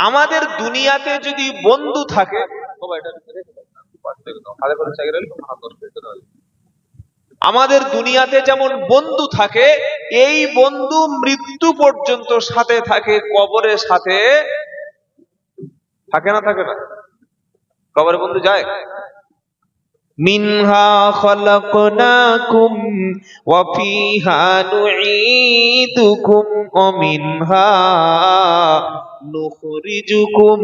আমাদের দুনিয়াতে যদি বন্ধু থাকে, আমাদের দুনিয়াতে যেমন বন্ধু থাকে, এই বন্ধু মৃত্যু পর্যন্ত সাথে থাকে, কবরের সাথে থাকে না? থাকে না? কবরে বন্ধু যায়। মিনহা খলাকনাকুম ওয়া ফিহা নুঈদুকুম ওয়া মিনহা নুখরিজুকুম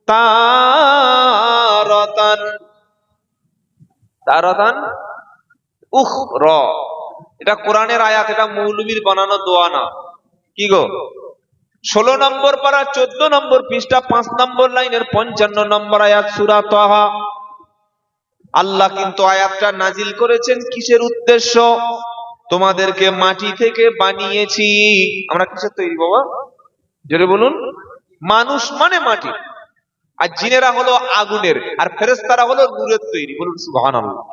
তারাতান তারাতান উখরা। এটা কোরআনের আয়াত, এটা মৌলবীর বানানো দোয়া না। কি গো? 16 নম্বর পারা 14 নম্বর পৃষ্ঠা 5 নম্বর লাইনের 55 নম্বর আয়াত সূরা তাহা। আল্লাহ কিন্তু আয়াতটা নাজিল করেছেন কিসের উদ্দেশ্য? তোমাদেরকে মাটি থেকে বানিয়েছি। আমরা কিসের তৈরি বাবা? জোরে বলুন। মানুষ মানে মাটি, আর জিনেরা হলো আগুনের, আর ফেরেশতারা হলো নূরের তৈরি। বলুন সুবহানাল্লাহ।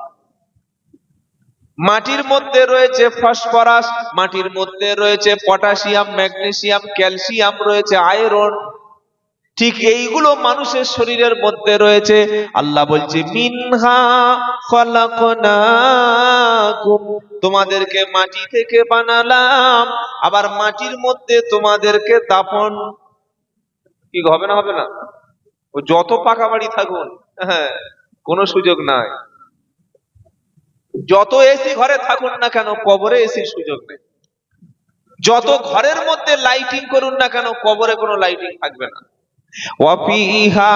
মাটির মধ্যে রয়েছে ফসফরাস, মাটির মধ্যে রয়েছে পটাশিয়াম, ম্যাগনেসিয়াম, ক্যালসিয়াম, রয়েছে আয়রন। ঠিক এইগুলো মানুষের শরীরের মধ্যে রয়েছে। আল্লাহ বলছে মিনহা খলাকনাকুম, তোমাদেরকে মাটি থেকে বানালাম, আবার মাটির মধ্যে তোমাদেরকে দাফন। কি হবে না? হবে না? ও যত পাকা বাড়ি থাকুন, হ্যাঁ, কোনো সুযোগ নাই। যত এসি ঘরে থাকুন না কেন, কবরে এসির সুযোগ নেই। যত ঘরের মধ্যে লাইটিং করুন না কেন, কবরে কোনো লাইটিং থাকবে না। وَفِيهَا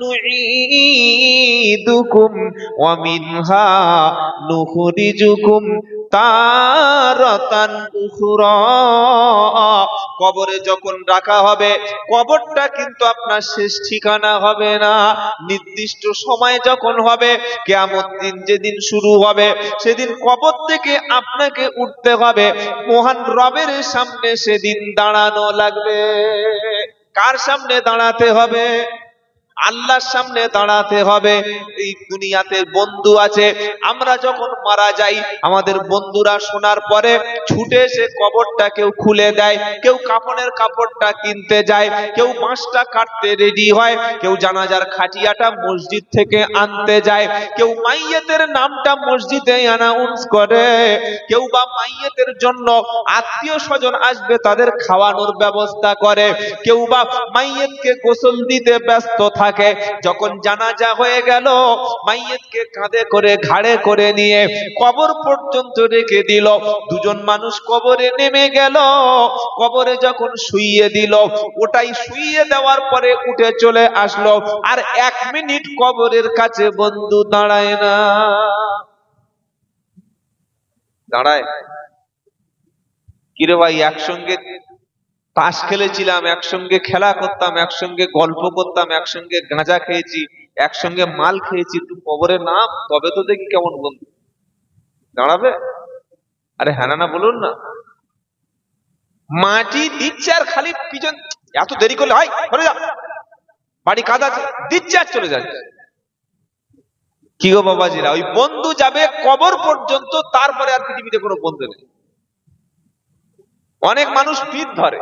نُعِيدُكُمْ وَمِنْهَا نُخْرِجُكُمْ تَارَةً أُخْرَى। কবরে যখন রাখা হবে, কবরটা কিন্তু আপনার শেষ ঠিকানা হবে না। নির্দিষ্ট সময় যখন হবে, কিয়ামত দিন যেদিন শুরু হবে, সেদিন কবর থেকে আপনাকে উঠতে হবে, মহান রবের সামনে সেদিন দাঁড়ানো লাগবে। কার সামনে দাঁড়াতে হবে? আল্লাহর সামনে দাঁড়াতে হবে। এই দুনিয়াতে বন্ধু আছে, আমরা যখন মারা যাই, আমাদের বন্ধুরা শোনার পরে ছুটে এসে কবরটা কেউ খুলে দেয়, কেউ কাফনের কাপড়টা কিনতে যায়, কেউ বাঁশটা কাটতে রেডি হয়, কেউ জানাজার খাটিয়াটা মসজিদ থেকে আনতে যায়, কেউ মাইয়েতের নামটা মসজিদে অ্যানাউন্স করে, কেউ বা মাইয়েতের জন্য আত্মীয় স্বজন আসবে তাদের খাওয়ানোর ব্যবস্থা করে, কেউ বা মাইয়েতকে গোসল দিতে ব্যস্ত থাকে। যখন জানাজা হয়ে গেল, মাইয়েতকে কাঁধে করে ঘাড়ে করে নিয়ে কবর পর্যন্ত রেখে দিল। দুজন মানুষ কবরে নেমে গেল, কবরে যখন শুইয়ে দিল, ওটাই শুইয়ে দেওয়ার পরে উঠে চলে আসলো, আর 1 মিনিট কবরের কাছে বন্ধু দাঁড়ায় না। দাঁড়ায়? কিরে ভাই, একসঙ্গে তাস খেলেছিলাম, একসঙ্গে খেলা করতাম, একসঙ্গে গল্প করতাম, একসঙ্গে গাঁজা খেয়েছি, একসঙ্গে মাল খেয়েছি, তুই কবরে নাম, তবে তো দেখি কেমন বন্ধু। দাঁড়াবে? আরে হ্যাঁ না বলুন না। মাটি দিচ্ছে আর খালি পিছন, এত দেরি করলে হয়, চলে যা, বাড়ি কাজ আছে, দিচ্ছে আর চলে যাচ্ছে। কি গো বাবাজিরা, ওই বন্ধু যাবে কবর পর্যন্ত, তারপরে আর পৃথিবীতে কোনো বন্ধু নেই। অনেক মানুষ পীর ধরে,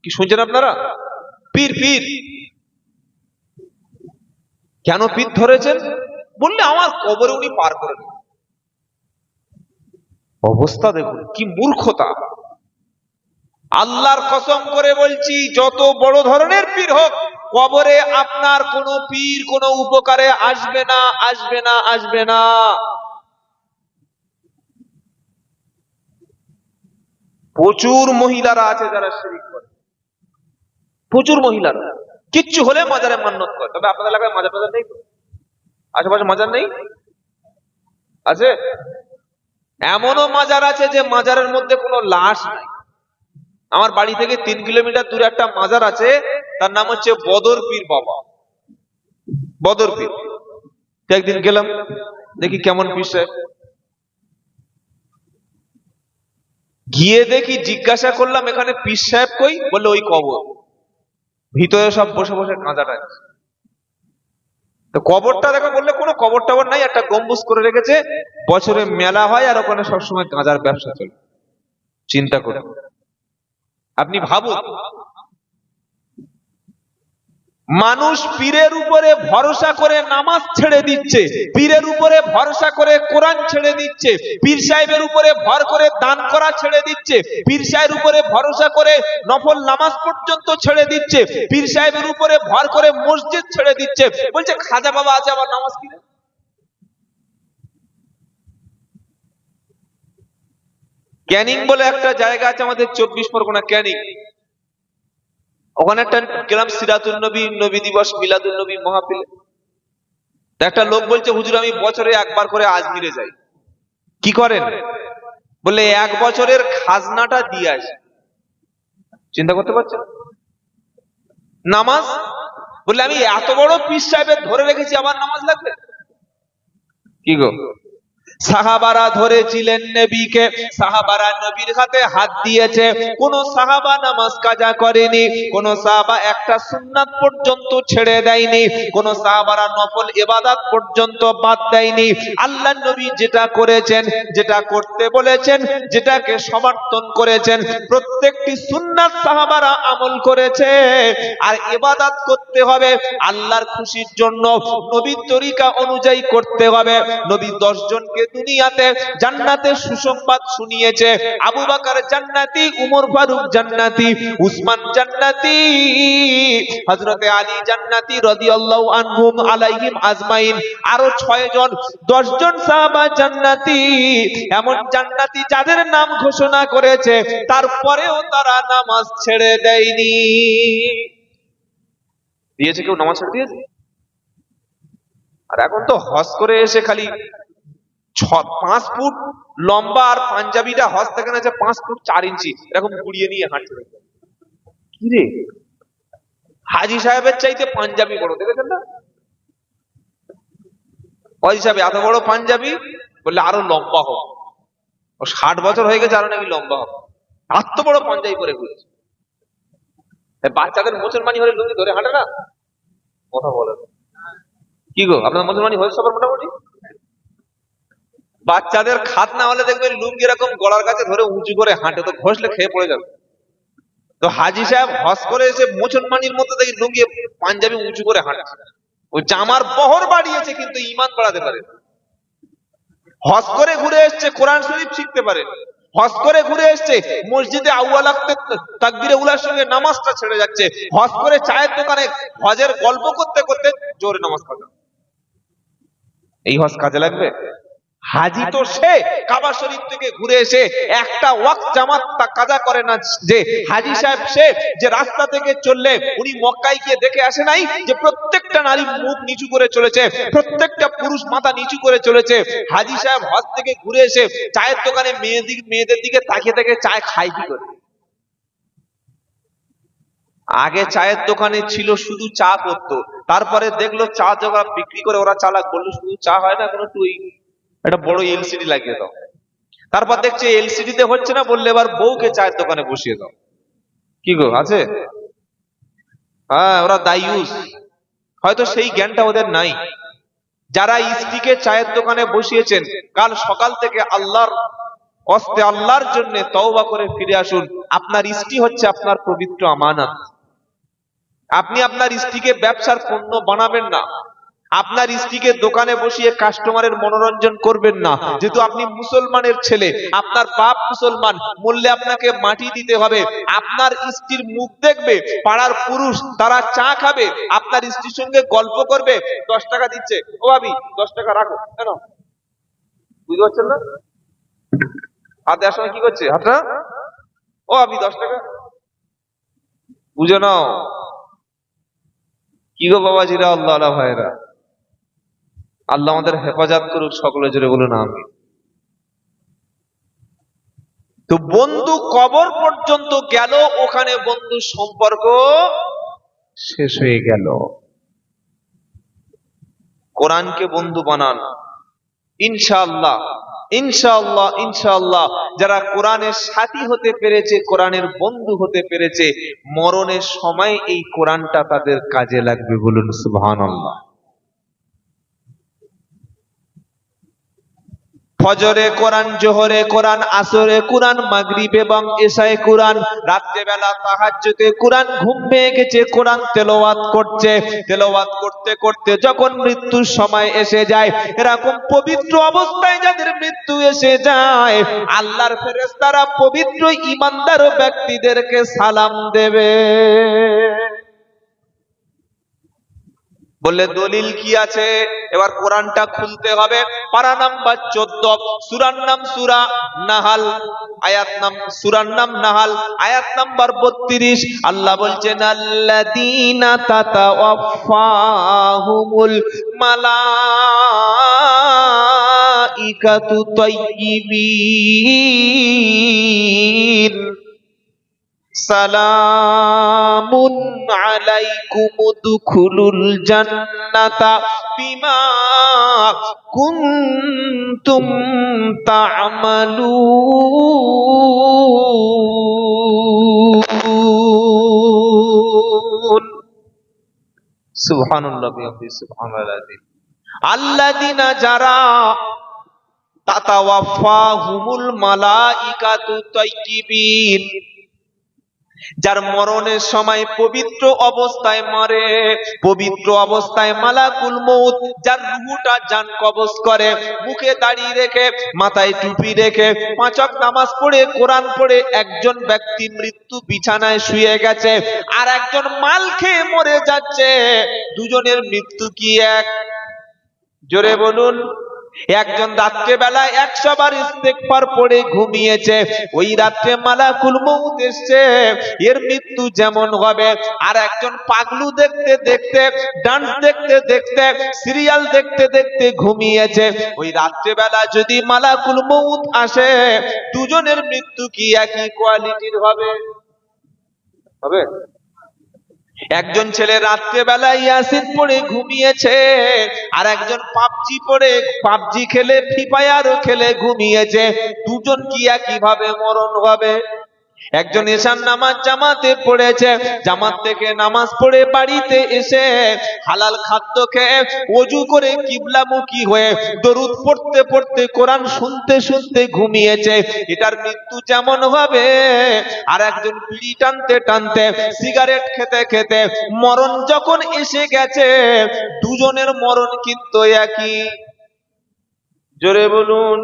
কি শুনছেন আপনারা? পীর পীর কেন পীর ধরেছেন? বললে আমার কবরে উনি পার করে দেন। অবস্থা দেখুন, কি মূর্খতা। আল্লাহর কসম করে বলছি, যত বড় ধরনের পীর হোক, কবরে আপনার কোনো পীর কোনো উপকারে আসবে না, আসবে না, আসবে না। প্রচুর মহিলারা আছে যারা শিরক করে, প্রচুর মহিলারা কিচ্ছু হলে মাজারে মান্নত করে। তবে আপনাদের এলাকায় মাজার টাজার নেই? আশেপাশে মাজার নেই? আছে? এমনও মাজার আছে যে মাজারের মধ্যে কোনো লাশ নাই। আমার বাড়ি থেকে 3 কিলোমিটার দূরে একটা মাজার আছে, তার নাম হচ্ছে বদর পীর বাবা। বদর পীর। একদিন গেলাম, দেখি কেমন পীর সাহেব। গিয়ে দেখি, জিজ্ঞাসা করলাম এখানে পীর সাহেব কই? বললে ওই কবর, ভিতরে সব বসে বসে গাঁজাটা। তো কবরটা দেখো, বললে কোনো কবর টবর নাই, একটা গম্বুজ করে রেখেছে, বছরে মেলা হয় আর ওখানে সবসময় গাঁজার ব্যবসা চলে। চিন্তা করুন, আপনি ভাবুন। মানুষ পীরের উপরে ভরসা করে নামাজ ছেড়ে দিচ্ছে, পীরের উপরে ভরসা করে কোরআন ছেড়ে দিচ্ছে, পীর সাহেবের উপরে ভর করে দান করা ছেড়ে দিচ্ছে, পীর সাহেবের উপরে ভরসা করে নফল নামাজ পর্যন্ত ছেড়ে দিচ্ছে, পীর সাহেবের উপরে ভর করে মসজিদ ছেড়ে দিচ্ছে। বলছে খাজা বাবা আছে আবার নামাজ কি? ক্যানিং বলে একটা জায়গা আছে আমাদের 24 পরগনা ক্যানিং, ওখানে একটা গেলাম সিরাতুল নবী, নবী দিবস, মিলাদুল নবী মাহফিল। একটা লোক বলছে হুজুর আমি বছরে একবার করে আজমিরে যাই। কি করেন? বলে 1 বছরের খাজনাটা দিয়ে আসি। চিন্তা করতে পারছেন? নামাজ বলে আমি এত বড় পীর সাহেবের ধরে রেখেছি, আমার নামাজ লাগবে? কি গো, সাহাবারা ধরেছিলেন নবীকে, সাহাবারা নবীর হাতে হাত দিয়েছে, কোন সাহাবা নামাজ কাজা করেনি, কোন সাহাবা একটা সুন্নাত পর্যন্ত ছেড়ে দেয়নি, কোন সাহাবারা নফল ইবাদত পর্যন্ত বাদ দেয়নি। আল্লাহ নবী যেটা করেছেন, যেটা করতে বলেছেন, যেটাকে সমর্থন করেছেন, প্রত্যেকটি সুন্নাত সাহাবারা আমল করেছে। আর ইবাদত করতে হবে আল্লাহর খুশির জন্য, নবীর তরিকা অনুযায়ী করতে হবে। নবী 10 জনকে দুনিয়াতে জান্নাতের সুসংবাদ শুনিয়েছে। আবু বকর জান্নাতি, উমর ফারুক জান্নাতি, উসমান জান্নাতি, হযরতে আলী জান্নাতি রাদিয়াল্লাহু আনহুম আলাইহিম আজমাইন, আরো 6 জন 10 জন সাহাবা জান্নাতি, এমন জান্নাতি যাদের নাম ঘোষণা করেছে, তারপরেও তারা নামাজ ছেড়ে দেয়নি। দিয়েছে কেউ নামাজ ছেড়ে দিয়েছে? আর এখন তো হজ করে এসে খালি 5 ফুট লম্বা, আর পাঞ্জাবিটা হজ থেকে না 5 ফুট 4 ইঞ্চি এরকম ঘুরিয়ে নিয়ে হাঁটছে। কি রে, হাজি সাহেবের চাইতে পাঞ্জাবি বড়, দেখেছেন না? হাজি সাহেব এত বড় পাঞ্জাবি, বললে আরো লম্বা হোক, ও 60 বছর হয়ে গেছে, আরো নাকি লম্বা হবে, এত বড় পাঞ্জাবি পরে ঘুরেছে। বাচ্চাদের মুসলমানি হলে লুঙ্গি ধরে হাঁটে না? কথা বলে কি গো, আপনার মুসলমানি হয়েছে সবার মোটামুটি? বাচ্চাদের খাত না হলে দেখবেন লুঙ্গি এরকম গলার কাছে ধরে উঁচু করে হাঁটে, তো ঘষলে খেয়ে পড়ে যাবে। তো হাজি সাহেব হজ করে এসে মুসলমানির মতো দেখি লুঙ্গি পাঞ্জাবি উঁচু করে হাঁটছে। ওই জামার বহর বাড়িয়েছে কিন্তু ঈমান বাড়াতে পারে। হজ করে ঘুরে এসছে, কোরআন শরীফ শিখতে পারে। হজ করে ঘুরে এসছে, মসজিদে আউয়াল তাকবীরে উলার সঙ্গে নামাজটা ছেড়ে যাচ্ছে। হজ করে চায়ের দোকানে হজের গল্প করতে করতে জোরে নামাজ পড়ে। এই হজ কাজে লাগবে? হাজি তো সে কাবা শরীফ থেকে ঘুরে এসে একটা ওয়াক্ত জামাত কাজা করে না। যে হাজি সাহেব সে যে রাস্তা থেকে চললে উনি মক্কায় গিয়ে দেখে আসে নাই যে প্রত্যেকটা নারী মুখ নিচু করে চলেছে, প্রত্যেকটা পুরুষ মাথা নিচু করে চলেছে। হাজি সাহেব হজ থেকে ঘুরে এসে চায়ের দোকানে মেয়েদের দিকে তাকিয়ে থেকে চায় খায় কি করে? আগে চায়ের দোকানে ছিল শুধু চা করতো, তারপরে দেখলো চা জগা বিক্রি করে ওরা চালাক, বললো শুধু চা হয় না, কোনো তুই একটা বড় এলসিডি লাগিয়ে দাও। তারপর দেখছে এলসিডি তে হচ্ছে না, বললে এবার বউকে চায়ের দোকানে বসিয়ে দাও। কি গো, আছে? হ্যাঁ, ওরা দায়ুস, হয়তো সেই জ্ঞানটা ওদের নাই। যারা স্ত্রীকে চায়ের দোকানে বসিয়েছেন, কাল সকাল থেকে আল্লাহর কষ্টে আল্লাহর জন্য তওবা করে ফিরে আসুন। আপনার স্ত্রী হচ্ছে আপনার পবিত্র আমানত। আপনি আপনার স্ত্রীকে ব্যবসার পণ্য বানাবেন না, আপনার স্ত্রীকে দোকানে বসিয়ে কাস্টমারের মনোরঞ্জন করবেন না। যেহেতু আপনি মুসলমানের ছেলে, আপনার বাপ মুসলমান, মূল্যে আপনাকে মাটি দিতে হবে। আপনার স্ত্রীর মুখ দেখবে পাড়ার পুরুষ, তারা চা খাবে, আপনার স্ত্রীর সঙ্গে গল্প করবে। 10 টাকা দিচ্ছে, ও ভাবি 10 টাকা রাখো, কেন? বুঝতে পারছেন না? হাত দেওয়ার সময় কি করছে হাতটা? ও ভাবি 10 টাকা, বুঝে নাও। কি গো বাবাজিরা, আল্লাহ আল্লাহ ভাইরা, আল্লাহ আমাদের হেফাজত করুক, সকলে জোরে বলুন আমিন। তো বন্ধু কবর পর্যন্ত গেল, ওখানে বন্ধু সম্পর্ক শেষ হয়ে গেল। কোরআনকে বন্ধু বানান, ইনশাআল্লাহ ইনশাআল্লাহ ইনশাআল্লাহ। যারা কোরআনের সাথী হতে পেরেছে, কোরআনের বন্ধু হতে পেরেছে, মরণের সময় এই কোরআনটা তাদের কাজে লাগবে। বলুন সুবহানাল্লাহ। ফজরে কোরআন, জোহরে কোরআন, আসরে কোরআন, মাগরিবে এবং এশায়ে কোরআন, রাত্রে বেলা তাহাজ্জুদে কোরআন, ঘুম পেয়ে গেছে কোরআন তেলাওয়াত করছে। তেলাওয়াত করতে করতে যখন মৃত্যুর সময় এসে যায়, এরকম পবিত্র অবস্থায় যাদের মৃত্যু এসে যায়, আল্লাহর ফেরেশতারা পবিত্র ঈমানদার ব্যক্তিদেরকে সালাম দেবে। বললে দলিল কি আছে? এবার কোরআনটা খুলতে হবে। পারা নাম্বার 14, সূরার নাম সূরা নাহাল, আয়াত নাম সূরার নাম নাহাল, আয়াত নাম্বার 32। আল্লাহ বলছেন আল্লাযীনা তাতাওয়াফাহুমুল মালাইকাতু তাইয়্যিবিন সালামুন আলাইকুম উদখুলুল জান্নাতা বিমা কুনতুম তা'মালুন। সুবহানাল্লাহ বিহামদিহি সুবহানাল আযীম। আল্লাযীনা যারা তাতাওয়াফাহুমুল মালাইকাতু তাইয়্যিবিন, যার মরণের সময় পবিত্র অবস্থায় মরে, পবিত্র অবস্থায় মালাকুল মউত যার রূহটা জান কবজ করে, মুখে দাড়ি রেখে, মাথায় টুপি রেখে, 5 ওয়াক্ত নামাজ পড়ে, কোরআন পড়ে একজন ব্যক্তি মৃত্যু বিছানায় শুয়ে গেছে, আর একজন মাল খেয়ে মরে যাচ্ছে। দুজনের মৃত্যু কি এক? জোরে বলুন। একজন রাত্রে বেলায় 100 বার ইস্তেগফার পড়ে ঘুমিয়েছে, ওই রাত্রে মালাকুল মউত এসেছে, এর মৃত্যু যেমন হবে। আর একজন পাগলু দেখতে দেখতে, ডান্স দেখতে দেখতে, সিরিয়াল দেখতে দেখতে ঘুমিয়েছে, ওই রাত্রে বেলা যদি মালাকুল মউত আসে, দুজনের মৃত্যু কি একই কোয়ালিটির হবে? হবে? একজন ছেলে রাত্রে বেলায় ইয়াসিন পড়ে ঘুমিয়েছে, আর একজন পাবজি খেলে, ফ্রি ফায়ারও খেলে ঘুমিয়েছে, দুজন কি একইভাবে মরণ হবে? একজন এশার নামাজ জামাতে পড়েছে, জামাত থেকে নামাজ পড়ে বাড়িতে এসে হালাল খাদ্য খেয়ে ওযু করে কিবলামুখী হয়ে দরুদ পড়তে পড়তে, কোরআন শুনতে শুনতে ঘুমিয়েছে, এটার মৃত্যু যেমন হবে। আর একজন বিড়ি টানতে টানতে, সিগারেট খেতে খেতে মরণ যখন এসে গেছে, দুজনের মরণ কিন্তু একই। জোরে বলুন।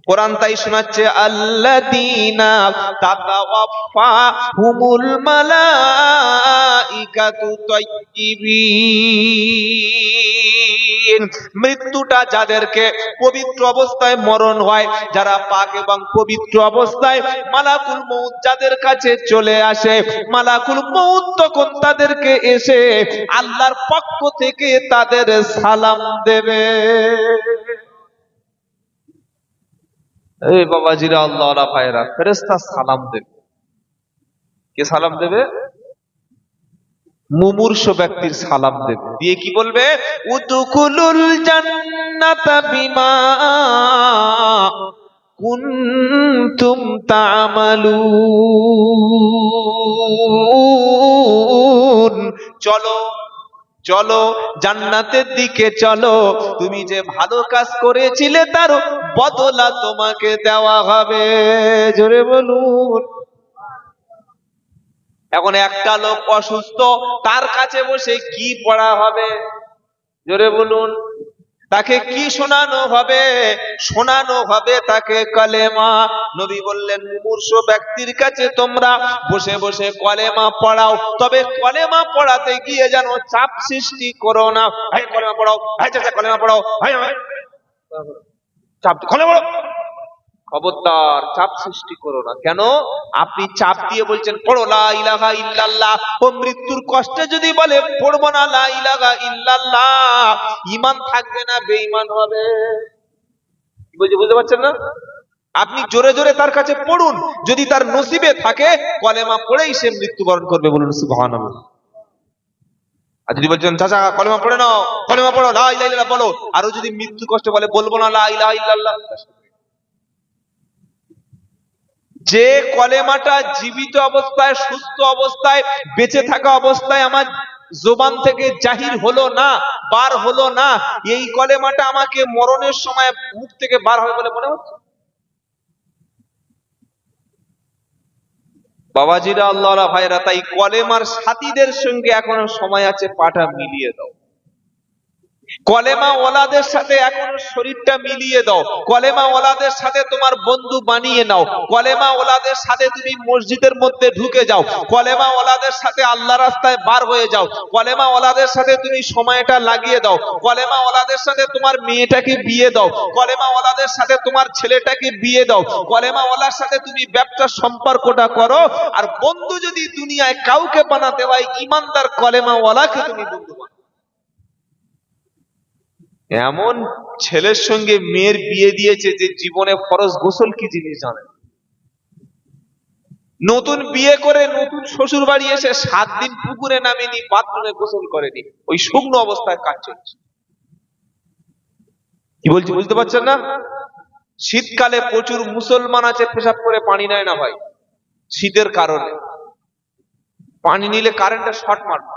কোরআন তাই শোনাচ্ছে আল্লাযীনা তাতাওয়াফাহুমুল মালাইকাতু তাইয়্যিবিন, মৃত্যুটা যাদেরকে পবিত্র অবস্থায় মরণ হয়, যারা পাক এবং পবিত্র অবস্থায় মালাকুল মউত যাদের কাছে চলে আসে, মালাকুল মউত তখন তাদেরকে এসে আল্লাহর পক্ষ থেকে তাদের সালাম দেবে। এই বাবাজিরা, আল্লাহওয়ালা ভাইরা, ফেরেশতা সালাম দেবে। কে সালাম দেবে? মুমূর্ষু ব্যক্তির সালাম দেবে, দিয়ে কি বলবে? উদখুলুল জান্নাতা বিমা কুনতুম তা'মালুন, চলো চলো জান্নাতের দিকে চলো, তুমি যে ভালো কাজ করেছিলে তার বদলা তোমাকে দেওয়া হবে। জোরে বলুন। এখন একটা লোক অসুস্থ, তার কাছে বসে কি পড়া হবে? জোরে বলুন। তাকে কি শোনানো হবে? শোনানো হবে তাকে কলেমা। নবী বললেন মুমূর্ষু ব্যক্তির কাছে তোমরা বসে বসে কলেমা পড়াও, তবে কলেমা পড়াতে গিয়ে যেন চাপ সৃষ্টি করো না। ভাই কলেমা পড়াও, ভাই চাচা কলেমা পড়াও, ভাই চাপ কলেমা পড়াও, খবরদার চাপ সৃষ্টি করো না। কেন? আপনি চাপ দিয়ে বলছেন পড়ো লা ইলাহা ইল্লাল্লাহ, ও মৃত্যুর কষ্টে যদি বলে পড়বো না লা ইলাহা ইল্লাল্লাহ, ঈমান থাকবে না, বেঈমান হবে। কি বলছি বুঝতে পারছেন না? আপনি জোরে জোরে তার কাছে পড়ুন, যদি তার নসিবে থাকে কলেমা পড়েই সে মৃত্যুবরণ করবে। বলুন সুবহানাল্লাহ। আর যদি বলছেন চাচা কলেমা পড়ে নাও, কলেমা পড়ো, লা ইলাহা ইল্লাল্লাহ বলো, আরো যদি মৃত্যু কষ্টে বলে বলবো না লা ইলাহা ইল্লাল্লাহ, যে কলেমাটা জীবিত অবস্থায়, সুস্থ অবস্থায়, বেঁচে থাকা অবস্থায় আমার জবান থেকে জাহির হলো না, বার হলো না, এই কলেমাটা আমাকে মরণের সময় মুখ থেকে বার হবে বলে মনে হচ্ছে? বাবাজিরা, আল্লাহরা, ভাইরা, তাই কলেমার সাথীদের সঙ্গে এখনো সময় আছে, পাটা মিলিয়ে দাও। কলেমা ওয়ালাদের সাথে এখনো শরীরটা মিলিয়ে দাও। কলেমা ওয়ালাদের সাথে তোমার বন্ধু বানিয়ে নাও। কলেমা ওয়ালাদের সাথে তুমি মসজিদের মধ্যে ঢুকে যাও। কলেমা ওয়ালাদের সাথে আল্লাহ রাস্তায় বার হয়ে যাও। কলেমা ওয়ালাদের সাথে তুমি সময়টা লাগিয়ে দাও। কলেমা ওয়ালাদের সাথে তোমার মেয়েটাকে বিয়ে দাও। কলেমা ওয়ালাদের সাথে তোমার ছেলেটাকে বিয়ে দাও। কলেমা ওয়ালার সাথে তুমি ব্যবসার সম্পর্কটা করো। আর বন্ধু যদি দুনিয়ায় কাউকে বানাতে হয়, ইমানদার কলেমা ওয়ালাকে তুমি বন্ধু বানাও। এমন ছেলের সঙ্গে মেয়ের বিয়ে দিয়েছে যে জীবনে ফরজ গোসল কি জিনিস জানে না। নতুন বিয়ে করে নতুন শ্বশুর বাড়ি এসে 7 দিন পুকুরে নামেনি, বাথরুমে গোসল করেনি, ওই শুকনো অবস্থায় কাজ চলছে। কি বলছি বুঝতে পারছেন না? শীতকালে প্রচুর মুসলমান আছে পেশাব করে পানি নেয় না ভাই, শীতের কারণে। পানি নিলে কারেন্টটা শর্ট মারবে।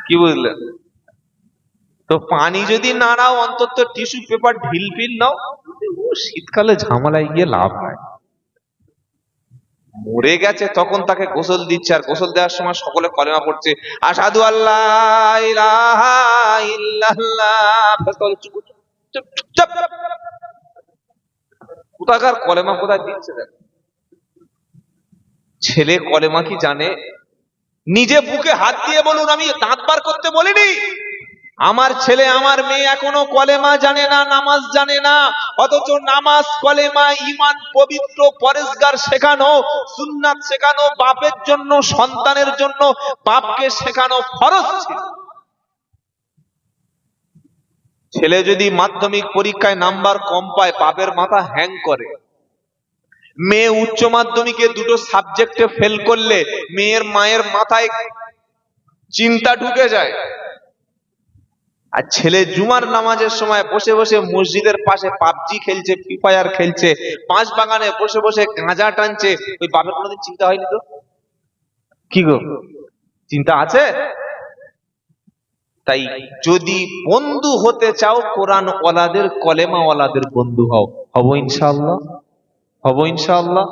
কি বুঝলেন? তো পানি যদি না নাও, অন্তত টিস্যু পেপার ঢিল ফিল নাও। শীতকালে ঝামেলায় গিয়ে লাভ নাই। মরে গেছে তখন তাকে গোসল দিচ্ছে, আর গোসল দেওয়ার সময় সকলে কলেমা পড়ছে, আশহাদু আল্লাহ ইলাহা ইল্লাল্লাহ। চুপ। কোথাকার কলেমা কোথায় দিচ্ছে দেখ। ছেলে কলেমা কি জানে? নিজে বুকে হাত দিয়ে বলুন, আমি দাঁত বার করতে বলিনি। আমার ছেলে আমার মেয়ে এখনো কলেমা জানে না, নামাজ জানে না। অথচ নামাজ, কলেমা, ঈমান, পবিত্র পরেজগার শেখানো, সুন্নাত শেখানো বাপের জন্য, সন্তানের জন্য বাপকে শেখানো ফরজ ছিল। ছেলে যদি মাধ্যমিক পরীক্ষায় নাম্বার কম পায়, বাপের মাথা হ্যাং করে। মেয়ে উচ্চ মাধ্যমিকে 2টো সাবজেক্টে ফেল করলে মেয়ের মায়ের মাথায় চিন্তা ঢুকে যায়। আর ছেলে জুমার নামাজের সময় বসে বসে মসজিদের পাশে পাবজি খেলছে, ফ্রি ফায়ার খেলছে, 5 বাগানে বসে বসে গাঁজা টানছে, ওই বাপের কোনোদিন চিন্তা হয়নি তো? কি গো, চিন্তা আছে? তাই যদি বন্ধু হতে চাও, কোরআন ওয়ালাদের, কলেমা ওয়ালাদের বন্ধু হও। হবো ইনশাআল্লাহ, হবো ইনশাআল্লাহ।